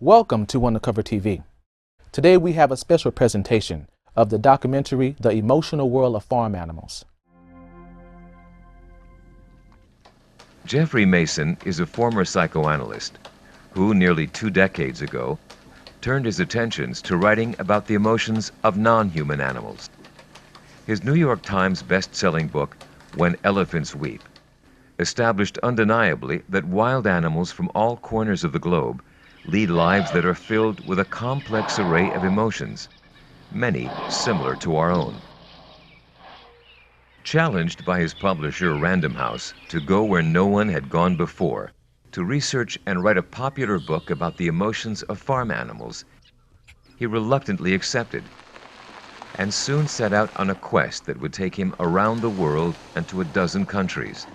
Welcome to Undercover TV. Today we have a special presentation of the documentary, The Emotional World of Farm Animals. Jeffrey Mason is a former psychoanalyst who, nearly 2 decades ago, turned his attentions to writing about the emotions of non-human animals. His New York Times best-selling book, When Elephants Weep, established undeniably that wild animals from all corners of the globe lead lives that are filled with a complex array of emotions, many similar to our own. Challenged by his publisher Random House to go where no one had gone before, to research and write a popular book about the emotions of farm animals, he reluctantly accepted, and soon set out on a quest that would take him around the world and to a dozen countries.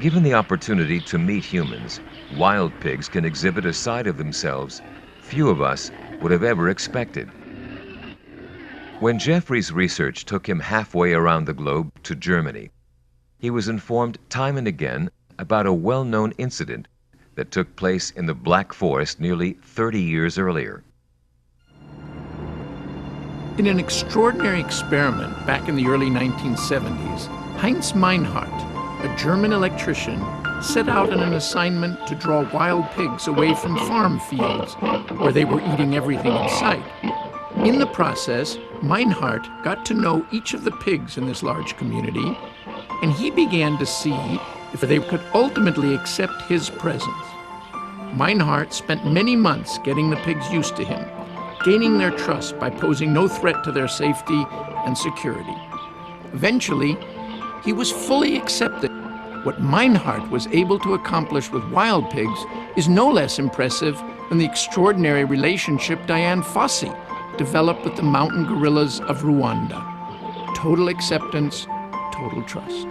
Given the opportunity to meet humans, wild pigs can exhibit a side of themselves few of us would have ever expected. When Jeffrey's research took him halfway around the globe to Germany, he was informed time and again about a well-known incident that took place in the Black Forest nearly 30 years earlier. In an extraordinary experiment back in the early 1970s, Heinz Meinhardt, a German electrician, set out on an assignment to draw wild pigs away from farm fields where they were eating everything in sight. In the process, Meinhardt got to know each of the pigs in this large community, and he began to see if they could ultimately accept his presence. Meinhardt spent many months getting the pigs used to him, gaining their trust by posing no threat to their safety and security. Eventually, he was fully accepted. What Meinhardt was able to accomplish with wild pigs is no less impressive than the extraordinary relationship Dian Fossey developed with the mountain gorillas of Rwanda. Total acceptance, total trust.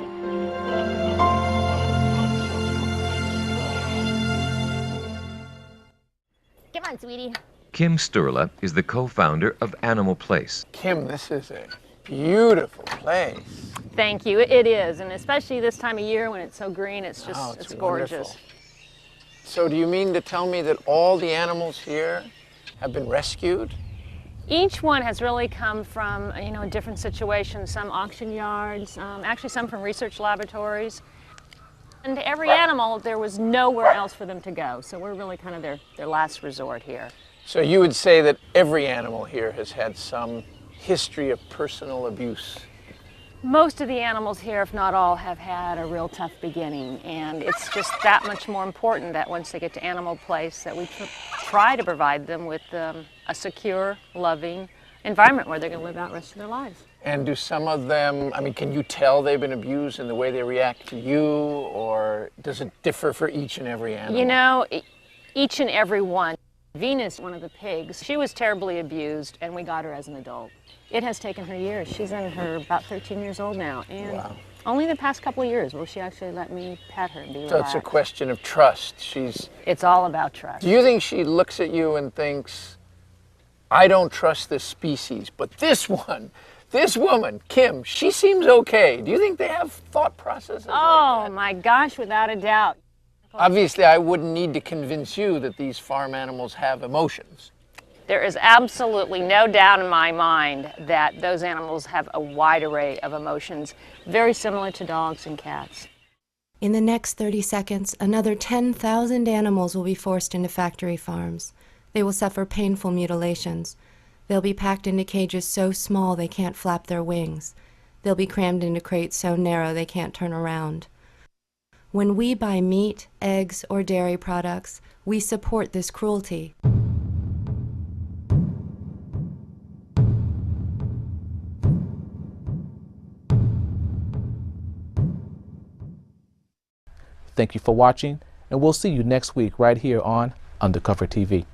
Come on, sweetie. Kim Sturla is the co-founder of Animal Place. Kim, this is a beautiful place. Thank you. It is, and especially this time of year when it's so green, it's just Oh, it's wonderful. gorgeous. So do you mean to tell me that all the animals here have been rescued? Each one has really come from a different situation. Some auction yards, actually some from research laboratories. And every animal, there was nowhere else for them to go. So we're really kind of their last resort here. So you would say that every animal here has had some history of personal abuse? Most of the animals here, if not all, have had a real tough beginning, and it's just that much more important that once they get to Animal Place that we try to provide them with a secure, loving environment where they're going to live out the rest of their lives. And do some of them, can you tell they've been abused in the way they react to you, or does it differ for each and every animal? Each and every one. Venus, one of the pigs, she was terribly abused, and we got her as an adult. It has taken her years. She's in her about 13 years old now, and wow. Only the past couple of years will she actually let me pet her and be So relaxed. it's a question of trust. It's all about trust. Do you think she looks at you and thinks, I don't trust this species, but this woman, Kim, she seems okay. Do you think they have thought processes like that? My gosh, without a doubt. Obviously, I wouldn't need to convince you that these farm animals have emotions. There is absolutely no doubt in my mind that those animals have a wide array of emotions, very similar to dogs and cats. In the next 30 seconds, another 10,000 animals will be forced into factory farms. They will suffer painful mutilations. They'll be packed into cages so small they can't flap their wings. They'll be crammed into crates so narrow they can't turn around. When we buy meat, eggs, or dairy products, we support this cruelty. Thank you for watching, and we'll see you next week right here on Undercover TV.